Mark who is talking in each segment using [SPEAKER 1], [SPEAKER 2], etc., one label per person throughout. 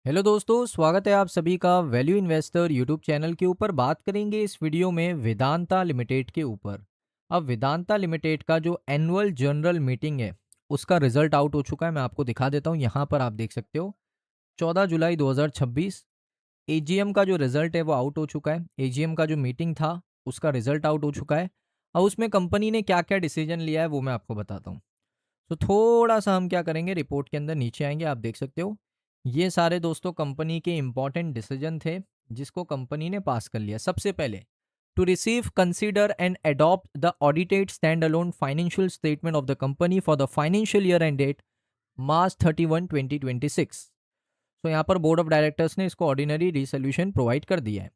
[SPEAKER 1] Hello दोस्तों, स्वागत है आप सभी का वैल्यू इन्वेस्टर यूट्यूब चैनल के ऊपर। बात करेंगे इस वीडियो में वेदांता लिमिटेड के ऊपर। अब वेदांता लिमिटेड का जो एनुअल जनरल मीटिंग है उसका रिजल्ट आउट हो चुका है। मैं आपको दिखा देता हूँ, यहाँ पर आप देख सकते हो 14 जुलाई 2026 एजीएम का जो रिजल्ट है वो आउट हो चुका है। एजीएम का जो मीटिंग था उसका रिजल्ट आउट हो चुका है और उसमें कंपनी ने क्या क्या डिसीजन लिया है वो मैं आपको बताता हूँ। तो थोड़ा सा हम क्या करेंगे, रिपोर्ट के अंदर नीचे आएंगे। आप देख सकते हो ये सारे दोस्तों कंपनी के इंपॉर्टेंट डिसीजन थे जिसको कंपनी ने पास कर लिया। सबसे पहले, to receive consider and adopt the audited standalone financial statement of the company for the financial year end date March 31 2026। तो यहाँ पर बोर्ड ऑफ डायरेक्टर्स ने इसको ऑर्डिनरी रिसोल्यूशन प्रोवाइड कर दिया है।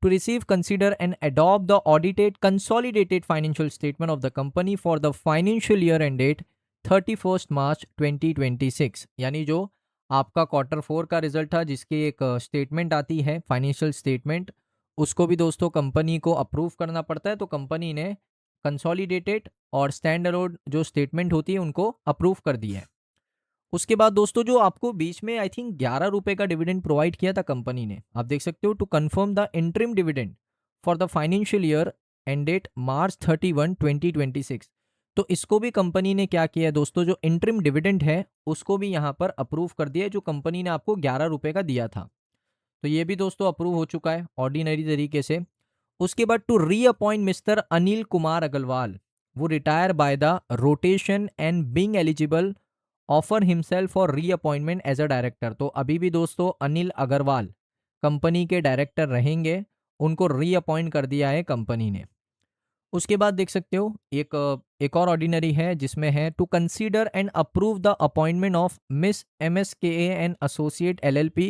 [SPEAKER 1] To receive consider and adopt the audited consolidated financial statement of the company for the financial year end date 31 March 2026, यानी जो आपका क्वार्टर 4 का रिजल्ट था जिसकी एक स्टेटमेंट आती है फाइनेंशियल स्टेटमेंट, उसको भी दोस्तों कंपनी को अप्रूव करना पड़ता है। तो कंपनी ने कंसोलिडेटेड और स्टैंड अलोन जो स्टेटमेंट होती है उनको अप्रूव कर दिया है। उसके बाद दोस्तों जो आपको बीच में आई थिंक 11 रुपए का डिविडेंड प्रोवाइड किया था कंपनी ने, आप देख सकते हो, to confirm the interim dividend for the financial year end date March 31 2026। तो इसको भी कंपनी ने क्या किया है दोस्तों, जो इंटरिम डिविडेंड है उसको भी यहाँ पर अप्रूव कर दिया है, जो कंपनी ने आपको 11 रुपए का दिया था। तो ये भी दोस्तों अप्रूव हो चुका है ऑर्डिनरी तरीके से। उसके बाद to reappoint mister Anil Kumar Agarwal, वो retire by the rotation and being eligible offer himself for reappointment as a director. तो अभी भी दोस्तों अनिल अग्रवाल कंपनी के डायरेक्टर रहेंगे, उनको रीअपॉइंट कर दिया है कंपनी ने। उसके बाद देख सकते हो एक और ऑर्डिनरी है जिसमें है to consider and approve the appointment of miss MSKA and associate LLP।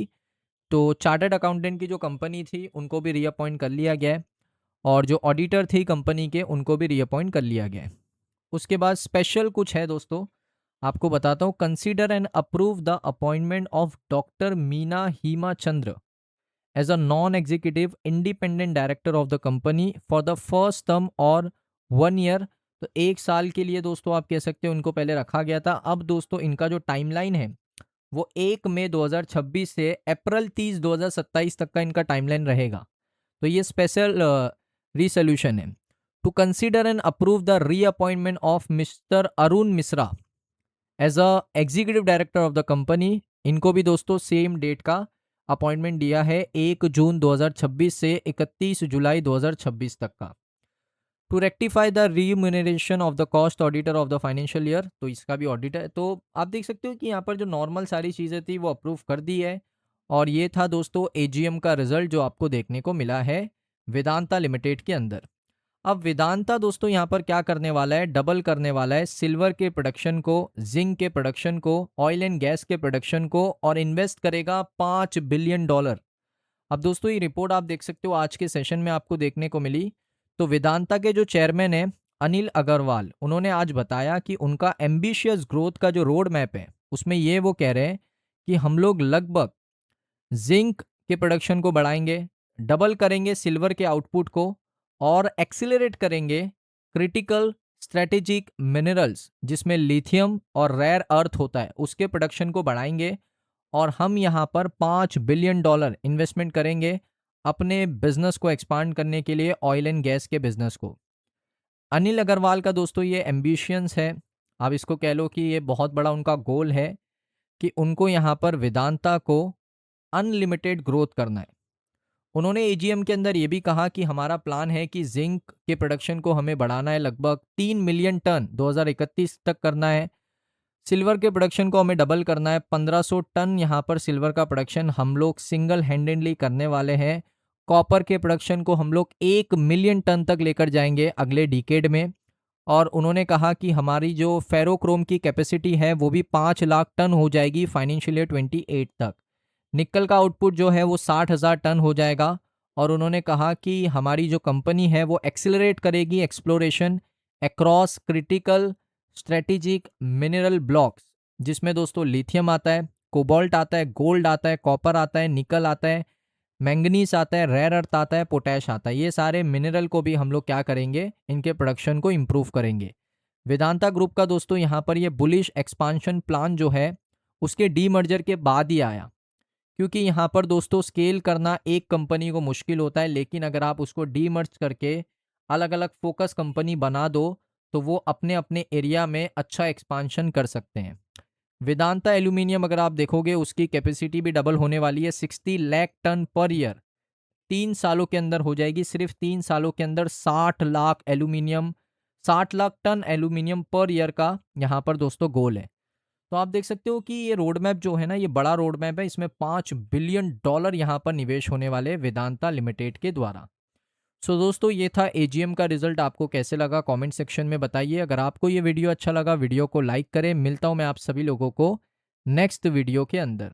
[SPEAKER 1] तो चार्टर्ड अकाउंटेंट की जो कंपनी थी उनको भी रीअपॉइंट कर लिया गया है और जो ऑडिटर थी कंपनी के उनको भी रीअपॉइंट कर लिया गया है। उसके बाद स्पेशल कुछ है दोस्तों, आपको बताता हूँ। Consider and approve the appointment of doctor Meena Hima Chandra as a non executive independent director of the company for the first term और 1 ईयर। तो 1 साल के लिए दोस्तों आप कह सकते हो उनको पहले रखा गया था। अब दोस्तों इनका जो टाइमलाइन है वो 1 मई 2026 से अप्रैल 30 2027 तक का इनका टाइमलाइन रहेगा। तो ये स्पेशल रीसोल्यूशन है। To consider and approve the reappointment of mister Arun Mishra as a executive director of the company. इनको भी दोस्तों सेम डेट का अपॉइंटमेंट दिया है, 1 जून 2026 से 31 जुलाई 2026 तक का। To rectify the remuneration of the cost auditor of the financial year, तो इसका भी ऑडिट है। तो आप देख सकते हो कि यहाँ पर जो नॉर्मल सारी चीज़ें थी वो अप्रूव कर दी है। और ये था दोस्तों एजीएम का रिजल्ट जो आपको देखने को मिला है वेदांता लिमिटेड के अंदर। अब वेदांता दोस्तों यहाँ पर क्या करने वाला है, डबल करने वाला है सिल्वर के प्रोडक्शन को, जिंक के प्रोडक्शन को, ऑयल एंड गैस के प्रोडक्शन को, और इन्वेस्ट करेगा $5 बिलियन। अब दोस्तों ये रिपोर्ट आप देख सकते हो आज के सेशन में आपको देखने को मिली। तो वेदांता के जो चेयरमैन है अनिल अग्रवाल, उन्होंने आज बताया कि उनका एम्बिशियस ग्रोथ का जो रोड मैप है उसमें ये वो कह रहे हैं कि हम लोग लगभग जिंक के प्रोडक्शन को बढ़ाएंगे, डबल करेंगे सिल्वर के आउटपुट को, और एक्सिलरेट करेंगे क्रिटिकल स्ट्रेटेजिक मिनरल्स जिसमें लिथियम और रेयर अर्थ होता है उसके प्रोडक्शन को बढ़ाएंगे। और हम यहाँ पर $5 बिलियन इन्वेस्टमेंट करेंगे अपने बिजनेस को एक्सपांड करने के लिए, ऑयल एंड गैस के बिजनेस को। अनिल अग्रवाल का दोस्तों ये एम्बिशियंस है, आप इसको कह लो कि ये बहुत बड़ा उनका गोल है कि उनको यहाँ पर वेदांता को अनलिमिटेड ग्रोथ करना है। उन्होंने एजीएम के अंदर ये भी कहा कि हमारा प्लान है कि जिंक के प्रोडक्शन को हमें बढ़ाना है, लगभग 3 मिलियन टन 2031 तक करना है। सिल्वर के प्रोडक्शन को हमें डबल करना है, 1500 टन यहाँ पर सिल्वर का प्रोडक्शन हम लोग सिंगल हैंडेडली करने वाले हैं। कॉपर के प्रोडक्शन को हम लोग 1 मिलियन टन तक लेकर जाएंगे अगले डिकेड में। और उन्होंने कहा कि हमारी जो फेरोक्रोम की कैपेसिटी है वो भी 5 लाख टन हो जाएगी फाइनेंशियल ईयर 28 तक। निकल का आउटपुट जो है वो 60,000 टन हो जाएगा। और उन्होंने कहा कि हमारी जो कंपनी है वो एक्सिलरेट करेगी exploration across critical strategic mineral blocks, जिसमें दोस्तों लिथियम आता है, कोबाल्ट आता है, गोल्ड आता है, कॉपर आता है, निकल आता है, मैंगनीस आता है, रेयर अर्थ आता है, पोटैश आता है। ये सारे मिनरल को भी हम लोग क्या करेंगे, इनके प्रोडक्शन को इम्प्रूव करेंगे। वेदांता ग्रुप का दोस्तों यहाँ पर ये बुलिश एक्सपांशन प्लान जो है उसके डीमर्जर के बाद ही आया, क्योंकि यहाँ पर दोस्तों स्केल करना एक कंपनी को मुश्किल होता है, लेकिन अगर आप उसको डीमर्ज करके अलग अलग फोकस कंपनी बना दो तो वो अपने अपने एरिया में अच्छा एक्सपांशन कर सकते हैं। वेदांता एल्यूमिनियम अगर आप देखोगे उसकी कैपेसिटी भी डबल होने वाली है, 60 लाख टन पर ईयर 3 सालों के अंदर हो जाएगी। सिर्फ 3 सालों के अंदर 60 lakh ton aluminium per year का यहाँ पर दोस्तों गोल है। तो आप देख सकते हो कि ये रोड मैप जो है ना, ये बड़ा रोड मैप है। इसमें $5 बिलियन यहाँ पर निवेश होने वाले हैं वेदांता लिमिटेड के द्वारा। सो दोस्तों, ये था एजीएम का रिजल्ट। आपको कैसे लगा कमेंट सेक्शन में बताइए। अगर आपको ये वीडियो अच्छा लगा, वीडियो को लाइक करें। मिलता हूं मैं आप सभी लोगों को नेक्स्ट वीडियो के अंदर।